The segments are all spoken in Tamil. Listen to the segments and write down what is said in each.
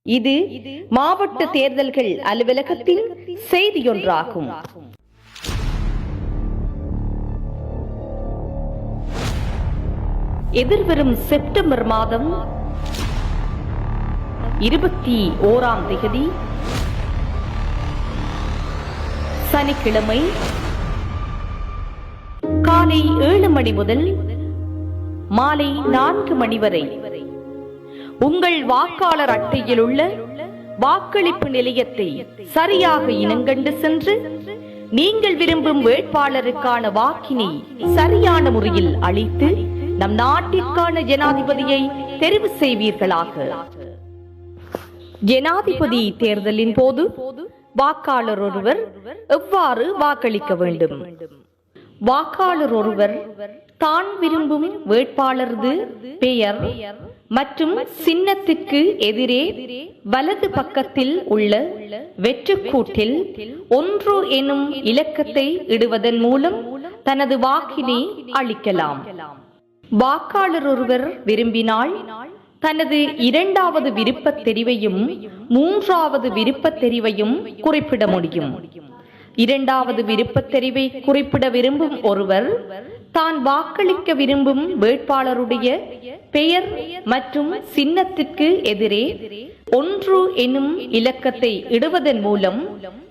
இது மாவட்ட தேர்தல்கள் அலுவலகத்தின் செய்தியொன்றாகும். எதிர்வரும் செப்டம்பர் மாதம் 21ஆம் தேதி சனிக்கிழமை காலை 7 மணி முதல் மாலை 4 மணி வரை உங்கள் வாக்காளர் அட்டையில் உள்ள வாக்களிப்பு நிலையத்தை சரியாக இனங்கண்டு சென்று நீங்கள் விரும்பும் வேட்பாளருக்கான வாக்கினை சரியான முறையில் அளித்து நம் நாட்டிற்கான ஜனாதிபதியை தெரிவு செய்வீர்களாக. ஜனாதிபதி தேர்தலின் போது வாக்காளர் ஒருவர் எவ்வாறு வாக்களிக்க வேண்டும்? வாக்காளர் ஒருவர் தான் விரும்பும் வேட்பாளரது பெயர் மற்றும் சின்னத்திற்கு எதிரே வலது பக்கத்தில் உள்ள வெற்றுக்கூட்டில் 1 எனும் இலக்கத்தை இடுவதன் மூலம் தனது வாக்கினை அளிக்கலாம். வாக்காளர் ஒருவர் விரும்பினால் தனது 2வது விருப்பத் தெரிவையும் 3வது விருப்பத் தெரிவையும் குறிப்பிட முடியும். 2வது விருப்பத் தெரிவை குறிப்பிட விரும்பும் ஒருவர் தான் வாக்களிக்க விரும்பும் வேட்பாளருடைய பெயர் மற்றும் சின்னத்திற்கு எதிரே 1 எனும் இலக்கத்தை இடுவதன் மூலம்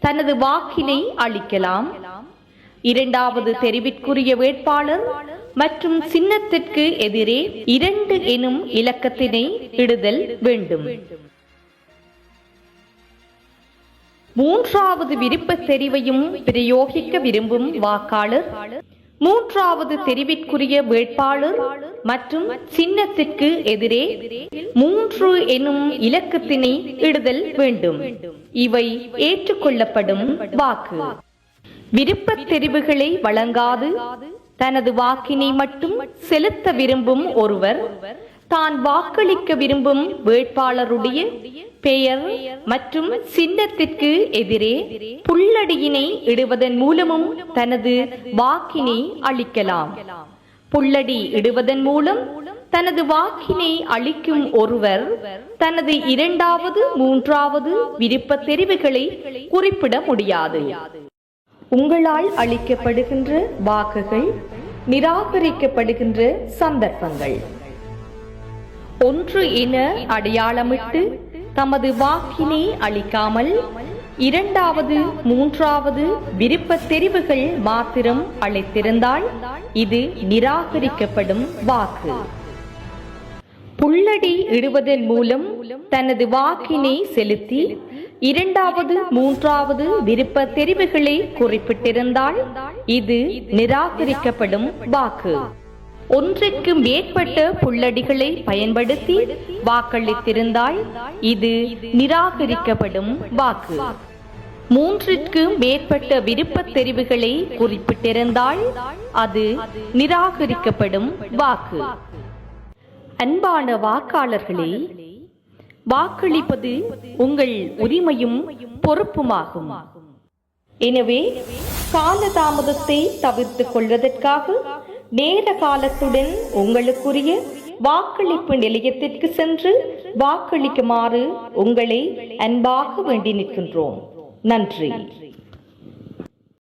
தனது வாக்கினை அளிக்கலாம். 2வது தெரிவிற்குரிய வேட்பாளர் மற்றும் சின்னத்திற்கு எதிரே 2 எனும் இலக்கத்தினை இடுதல் வேண்டும். 3வது விருப்பத் தெரிவையும் பிரயோகிக்க விரும்பும் வாக்காளர் 3வது தெரிவிற்குரிய வேட்பாளர் மற்றும் சின்னத்திற்கு எதிரே 3 எனும் இலக்கத்தினை இடுதல் வேண்டும். இவை ஏற்றுக்கொள்ளப்படும் வாக்கு. விருப்பத் தெரிவுகளை வழங்காது தனது வாக்கினை மட்டும் செலுத்த விரும்பும் ஒருவர் தான் வாக்களிக்க விரும்பும் வேட்பாளருடைய பெயர் மற்றும் சின்னத்திற்கு எதிரே புள்ளடியினை இடுவதன் மூலமும் தனது வாக்கினை அளிக்கலாம். புள்ளடி இடுவதன் மூலம் தனது வாக்கினை அளிக்கும் ஒருவர் தனது 2வது 3வது விருப்ப தெரிவுகளை குறிப்பிட முடியாது. உங்களால் அளிக்கப்படுகின்ற வாக்குகள் நிராகரிக்கப்படுகின்ற சந்தர்ப்பங்கள்: 1 என அடையாளமிட்டு தமது வாக்கினை அளிக்காமல் 2வது 3வது விருப்ப தெரிவுகள் மாத்திரம் அளித்திருந்தால் இது நிராகரிக்கப்படும் வாக்கு. புள்ளடி இடுவதன் மூலம் தனது வாக்கினை செலுத்தி 2வது 3வது விருப்ப தெரிவுகளை குறிப்பிட்டிருந்தால் இது நிராகரிக்கப்படும் வாக்கு. 1க்கு மேற்பட்ட புள்ளடிகளை பயன்படுத்தி வாக்களித்திருந்தால் இது நிராகரிக்கப்படும் வாக்கு. 3ற்கு மேற்பட்ட விருப்பத் தெரிவுகளை குறிப்பிட்டிருந்தால் அது நிராகரிக்கப்படும் வாக்கு. அன்பான வாக்காளர்களே, வாக்களிப்பது உங்கள் உரிமையும் பொறுப்புமாகும். எனவே காலதாமதத்தை தவிர்த்துக் கொள்வதற்காக நேர காலத்துடன் உங்களுக்குரிய வாக்களிப்பு நிலையத்திற்கு சென்று வாக்களிக்குமாறு உங்களை அன்பாக வேண்டி நிற்கின்றோம். நன்றி.